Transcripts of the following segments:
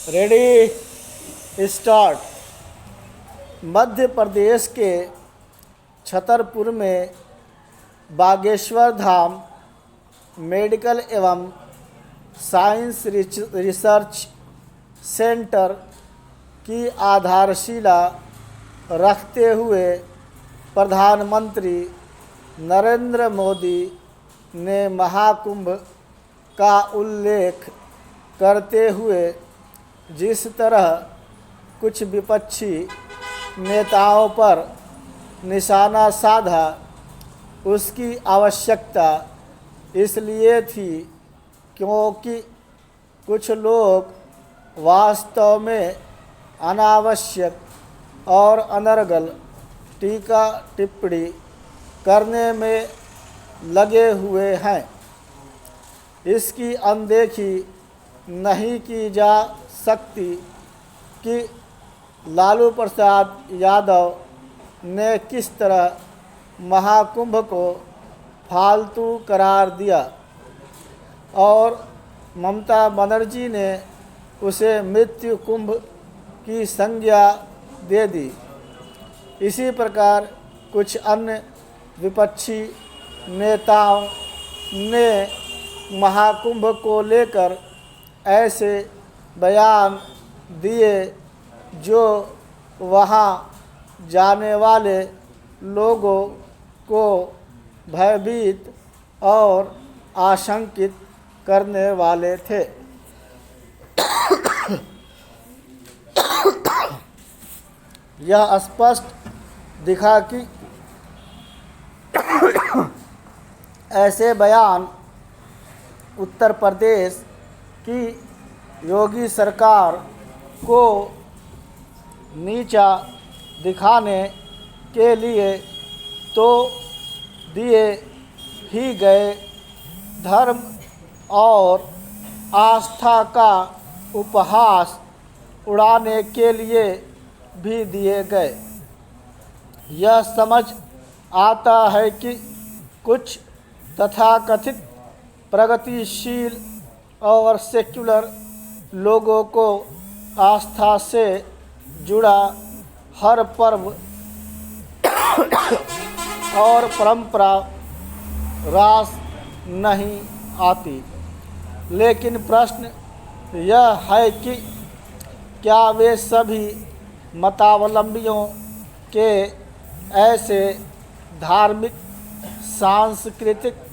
Ready start. Madhya Pradesh के छतरपुर में Bageshwar Dham medical एवं साइंस रिसर्च सेंटर की आधारशिला रखते हुए प्रधानमंत्री नरेंद्र मोदी ने महाकुंभ का उल्लेख करते हुए जिस तरह कुछ विपक्षी नेताओं पर निशाना साधा, उसकी आवश्यकता इसलिए थी क्योंकि कुछ लोग वास्तव में अनावश्यक और अनर्गल टीका टिप्पणी करने में लगे हुए हैं। इसकी अनदेखी नहीं की जा सकती कि लालू प्रसाद यादव ने किस तरह महाकुंभ को फालतू करार दिया और ममता बनर्जी ने उसे मृत्यु कुंभ की संज्ञा दे दी। इसी प्रकार कुछ अन्य विपक्षी नेताओं ने महाकुंभ को लेकर ऐसे बयान दिए जो वहां जाने वाले लोगों को भयभीत और आशंकित करने वाले थे। यह स्पष्ट दिखा कि ऐसे बयान उत्तर प्रदेश की योगी सरकार को नीचा दिखाने के लिए तो दिए ही गए, धर्म और आस्था का उपहास उड़ाने के लिए भी दिए गए। यह समझ आता है कि कुछ तथाकथित प्रगतिशील और सेक्युलर लोगों को आस्था से जुड़ा हर पर्व और परंपरा रास नहीं आती, लेकिन प्रश्न यह है कि क्या वे सभी मतावलंबियों के ऐसे धार्मिक सांस्कृतिक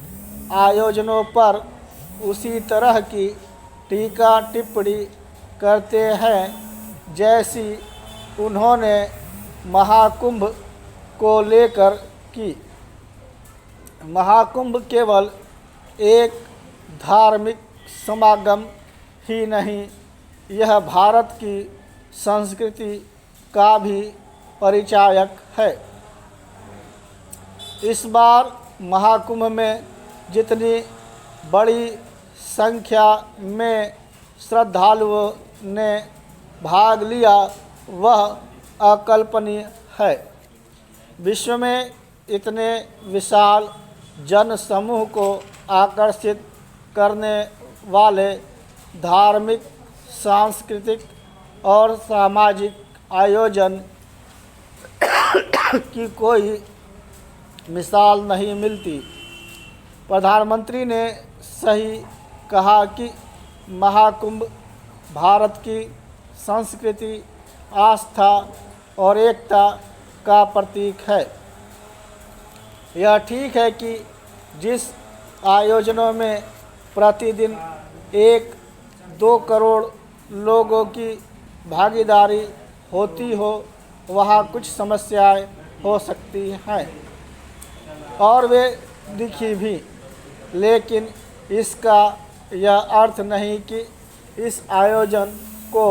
आयोजनों पर उसी तरह की टीका टिप्पणी करते हैं जैसी उन्होंने महाकुंभ को लेकर की। महाकुंभ केवल एक धार्मिक समागम ही नहीं, यह भारत की संस्कृति का भी परिचायक है। इस बार महाकुंभ में जितनी बड़ी संख्या में श्रद्धालुओं ने भाग लिया वह अकल्पनीय है। विश्व में इतने विशाल जन समूह को आकर्षित करने वाले धार्मिक, सांस्कृतिक और सामाजिक आयोजन की कोई मिसाल नहीं मिलती। प्रधानमंत्री ने सही कहा कि महाकुंभ भारत की संस्कृति, आस्था और एकता का प्रतीक है। यह ठीक है कि जिस आयोजनों में प्रतिदिन 1-2 करोड़ लोगों की भागीदारी होती हो, वहाँ कुछ समस्याएं हो सकती हैं और वे दिखी भी, लेकिन इसका यह अर्थ नहीं कि इस आयोजन को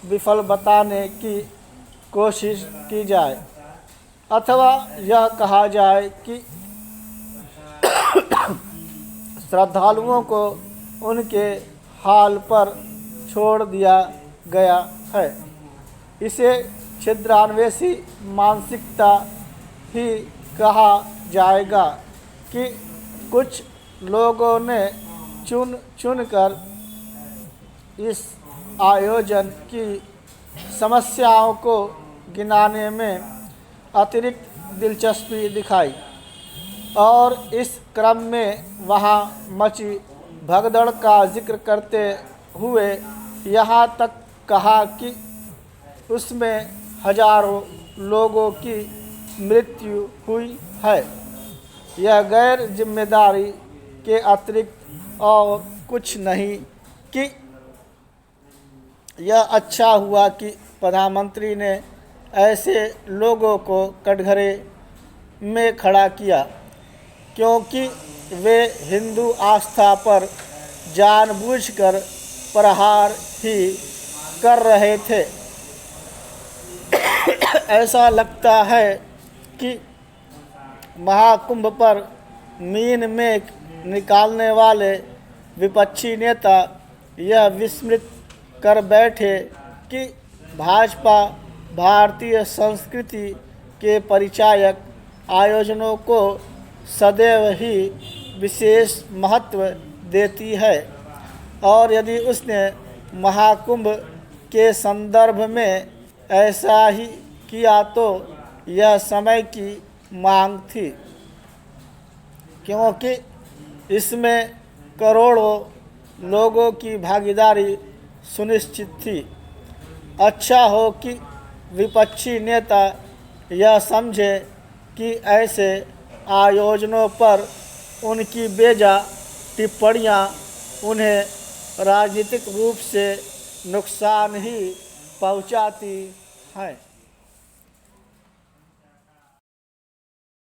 विफल बताने की कोशिश की जाए अथवा यह कहा जाए कि श्रद्धालुओं को उनके हाल पर छोड़ दिया गया है। इसे छिद्रान्वेषी मानसिकता ही कहा जाएगा कि कुछ लोगों ने चुन कर इस आयोजन की समस्याओं को गिनाने में अतिरिक्त दिलचस्पी दिखाई और इस क्रम में वहाँ मची भगदड़ का जिक्र करते हुए यहाँ तक कहा कि उसमें हजारों लोगों की मृत्यु हुई है। यह गैर जिम्मेदारी के अतिरिक्त और कुछ नहीं कि यह अच्छा हुआ कि प्रधानमंत्री ने ऐसे लोगों को कटघरे में खड़ा किया, क्योंकि वे हिंदू आस्था पर जानबूझकर प्रहार ही कर रहे थे। ऐसा लगता है कि महाकुंभ पर मीन मेघ निकालने वाले विपक्षी नेता यह विस्मृत कर बैठे कि भाजपा भारतीय संस्कृति के परिचायक आयोजनों को सदैव ही विशेष महत्व देती है और यदि उसने महाकुंभ के संदर्भ में ऐसा ही किया तो यह समय की मांग थी, क्योंकि इसमें करोड़ों लोगों की भागीदारी सुनिश्चित थी। अच्छा हो कि विपक्षी नेता यह समझे कि ऐसे आयोजनों पर उनकी बेजा टिप्पणियां उन्हें राजनीतिक रूप से नुकसान ही पहुंचाती हैं।